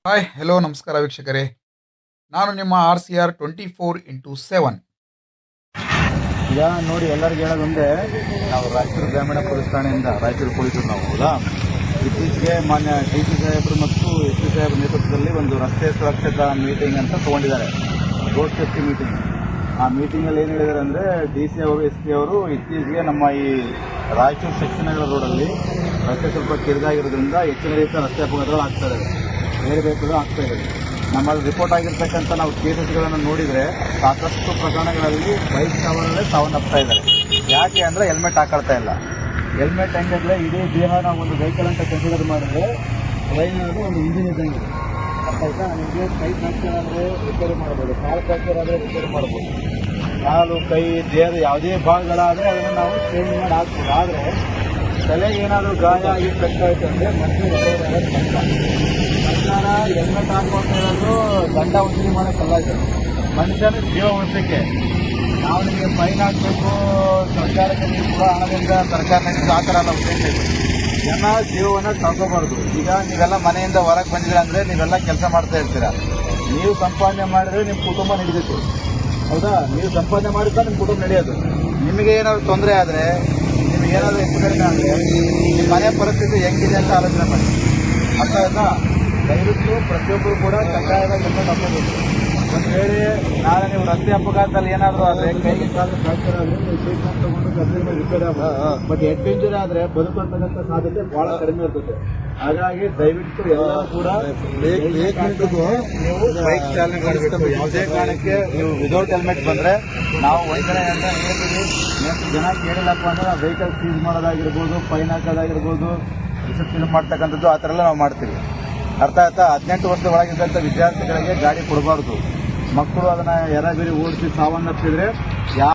Hi hello ನಮಸ್ಕಾರ ವೀಕ್ಷಕರೇ. ನಾನು ನಿಮ್ಮ RCR 24x7. ಈಗ ನೋಡಿ, ಎಲ್ಲರಿಗೂ ಹೇಳೋದೊಂದೇ, ನಾವು ರಾಯಚೂರು ಗ್ರಾಮೀಣ ಪೊಲೀಸ್ ಠಾಣೆಯಿಂದ ರಾಯಚೂರು ಪೊಲೀಸರು ನಾವು ಹೌದಾ. ಇತ್ತೀಚೆಗೆ ಮಾನ್ಯ DC ಸಾಹೇಬರು ಮತ್ತು SP ಸಾಹೇಬರ ನೇತೃತ್ವದಲ್ಲಿ ಒಂದು ರಸ್ತೆ ಸುರಕ್ಷತಾ ಮೀಟಿಂಗ್ ಅಂತ ತೊಗೊಂಡಿದ್ದಾರೆ, ರೋಡ್ ಸೇಫ್ಟಿ ಮೀಟಿಂಗ್. ಆ ಮೀಟಿಂಗಲ್ಲಿ ಏನು ಹೇಳಿದ್ದಾರೆ ಅಂದರೆ, DC ಅವರು SP ಅವರು ಇತ್ತೀಚೆಗೆ ನಮ್ಮ ಈ ರಾಯಚೂರು ಶಕ್ತಿನಗರ ರೋಡಲ್ಲಿ ರಸ್ತೆ ಸ್ವಲ್ಪ ಕಿರಿದಾಗಿರೋದ್ರಿಂದ ಹೆಚ್ಚಿನ ರೀತಿಯ ರಸ್ತೆ ಅಪಘಾತಗಳು ಆಗ್ತಾ ಇದ್ದಾವೆ, ಬೇರೆ ಬೇಕಾದರೂ ಆಗ್ತಾ ಇದೆ. ನಮ್ಮಲ್ಲಿ ರಿಪೋರ್ಟ್ ಆಗಿರ್ತಕ್ಕಂಥ ನಾವು ಕೇಸಸ್ಗಳನ್ನು ನೋಡಿದರೆ ಸಾಕಷ್ಟು ಪ್ರಕರಣಗಳಲ್ಲಿ ಬೈಕ್ ಸವಾರರೇ ಸಾವನ್ನಪ್ತಾ ಇದ್ದಾರೆ. ಯಾಕೆ ಅಂದರೆ ಹೆಲ್ಮೆಟ್ ಹಾಕೊಳ್ತಾ ಇಲ್ಲ. ಹೆಲ್ಮೆಟ್ ಹೆಂಗಂದರೆ ಇಡೀ ದೇಹ ನಾವು ಒಂದು ವೆಹಿಕಲ್ ಅಂತ ಕನ್ಸಿಡರ್ ಮಾಡಿದ್ರೆ ಟ್ರೈನ್ ಅನ್ನೋದು ಒಂದು ಇಂಜಿನ್ ಇದ್ದಂಗೆ. ಅರ್ಥ ಆಯ್ತಾ? ನಿಮಗೆ ಕೈ ಫ್ರಾಕ್ಚರ್ ಆದರೆ ರಿಪೇರಿ ಮಾಡ್ಬೋದು, ಕಾಲು ಫ್ರಾಕ್ಚರ್ ಆದರೆ ರಿಪೇರಿ ಮಾಡ್ಬೋದು, ಕಾಲು ಕೈ ದೇಹದ ಯಾವುದೇ ಭಾಗಗಳಾದರೆ ಅದನ್ನು ನಾವು ಚೇಂಜ್ ಮಾಡಿ ಹಾಕ್ಬೋದು. ಆದರೆ ತಲೆಗೆ ಏನಾದರೂ ಗಾಯ ಆಗಿ ಕಟ್ಟಾಯ್ತು ಅಂದರೆ ಮತ್ತೆ ರಿಪೇರಿ ಆಗೋದು ಕಷ್ಟ. ಸರ್ಕಾರ ಹೆಲ್ಮೆಟ್ ಹಾಕೊಂಡು ಇರೋದು ದಂಡ ವಸೂಲಿ ಮಾಡೋಕ್ಕಲ್ಲ, ಇದು ಮನುಷ್ಯನ ಜೀವ ಉಳಿಸಲಿಕ್ಕೆ. ನಾವು ನಿಮಗೆ ಫೈನ್ ಹಾಕಬೇಕು, ಸರ್ಕಾರಕ್ಕೆ ನೀವು ಕೂಡ ಹಣದಿಂದ ಸರ್ಕಾರ ನಡೆಸಿ ಆ ಥರ ಎಲ್ಲ ಉದ್ದೇಶ ಇದೆ. ಜನ ಜೀವವನ್ನು ಕಳ್ಕೋಬಾರ್ದು. ಈಗ ನೀವೆಲ್ಲ ಮನೆಯಿಂದ ಹೊರಗೆ ಬಂದಿದ್ದೀರ ಅಂದರೆ ನೀವೆಲ್ಲ ಕೆಲಸ ಮಾಡ್ತಾ ಇರ್ತೀರ. ನೀವು ಸಂಪಾದನೆ ಮಾಡಿದ್ರೆ ನಿಮ್ಮ ಕುಟುಂಬ ನಡೀತೈತಿ, ಹೌದಾ? ನೀವು ಸಂಪಾದನೆ ಮಾಡಿದ್ರೆ ನಿಮ್ಮ ಕುಟುಂಬ ನಡೆಯೋದು. ನಿಮಗೆ ಏನಾದರೂ ತೊಂದರೆ ಆದರೆ, ನಿಮಗೇನಾದರೂ ಹೆಚ್ಚು ಕಡಿಮೆ ಆದರೆ ನಿಮ್ಮ ಮನೆ ಪರಿಸ್ಥಿತಿ ಹೆಂಗಿದೆ ಅಂತ ಆಲೋಚನೆ ಮಾಡಿ. ಅರ್ಥ ಆಯ್ತಾ? ದಯವಿಟ್ಟು ಪ್ರತಿಯೊಬ್ಬರು ಕೂಡ ಕಡ್ಡಾಯವಾಗಿ ಹೆಲ್ಮೆಟ್ ಹಾಕೋಬೇಕು. ಒಂದು ವೇಳೆ ನಾಳೆ ನೀವು ರಸ್ತೆ ಅಪಘಾತದಲ್ಲಿ ಏನಾದರೂ ಆದರೆ, ಕೈಗೆ ಕಾಲು ಫ್ರಾಕ್ಚರ್ ಆದರೆ ನೀವು ಟ್ರೀಟ್ಮೆಂಟ್ ತಗೊಂಡು ಅದರಿಂದ ರಿಪೇರ್ ಆಗ್ಬೋದು. ಬಟ್ ಹೆಡ್ ಇಂಜುರಿ ಆದರೆ ಬದುಕುವಂತಕ್ಕಂಥ ಸಾಧ್ಯತೆ ಭಾಳ ಕಡಿಮೆ ಇರ್ತದೆ. ಹಾಗಾಗಿ ದಯವಿಟ್ಟು ಎಲ್ಲರೂ ಕೂಡ ನೀವು ಬೈಕ್ ಚಾಲನೆ ಮಾಡಬೇಕು. ಯಾವುದೇ ಕಾರಣಕ್ಕೆ ನೀವು ವಿದೌಟ್ ಹೆಲ್ಮೆಟ್ ಬಂದರೆ ನಾವು ವಂಚನೆ ಅಂತ ಹೇಳ್ತೀವಿ. ಎಷ್ಟು ಜನ ಕೇಳಿಲ್ಲಪ್ಪ ಅಂದರೆ ವೆಹಿಕಲ್ ಸೀಸ್ ಮಾಡೋದಾಗಿರ್ಬೋದು, ಫೈನ್ ಹಾಕೋದಾಗಿರ್ಬೋದು, ಡಿಸಿಪ್ಲಿನ್ ಮಾಡ್ತಕ್ಕಂಥದ್ದು ಆ ಥರ ಎಲ್ಲ ನಾವು ಮಾಡ್ತೀವಿ. ಅರ್ಥ ಆಯ್ತಾ? 18 ವರ್ಷದ ಒಳಗಿದ್ದಂಥ ವಿದ್ಯಾರ್ಥಿಗಳಿಗೆ ಗಾಡಿ ಕೊಡಬಾರ್ದು. ಮಕ್ಕಳು ಅದನ್ನು ಎರಾಬಿರಿ ಓಡಿಸಿ ಸಾವನ್ನಪ್ಪಿದ್ರೆ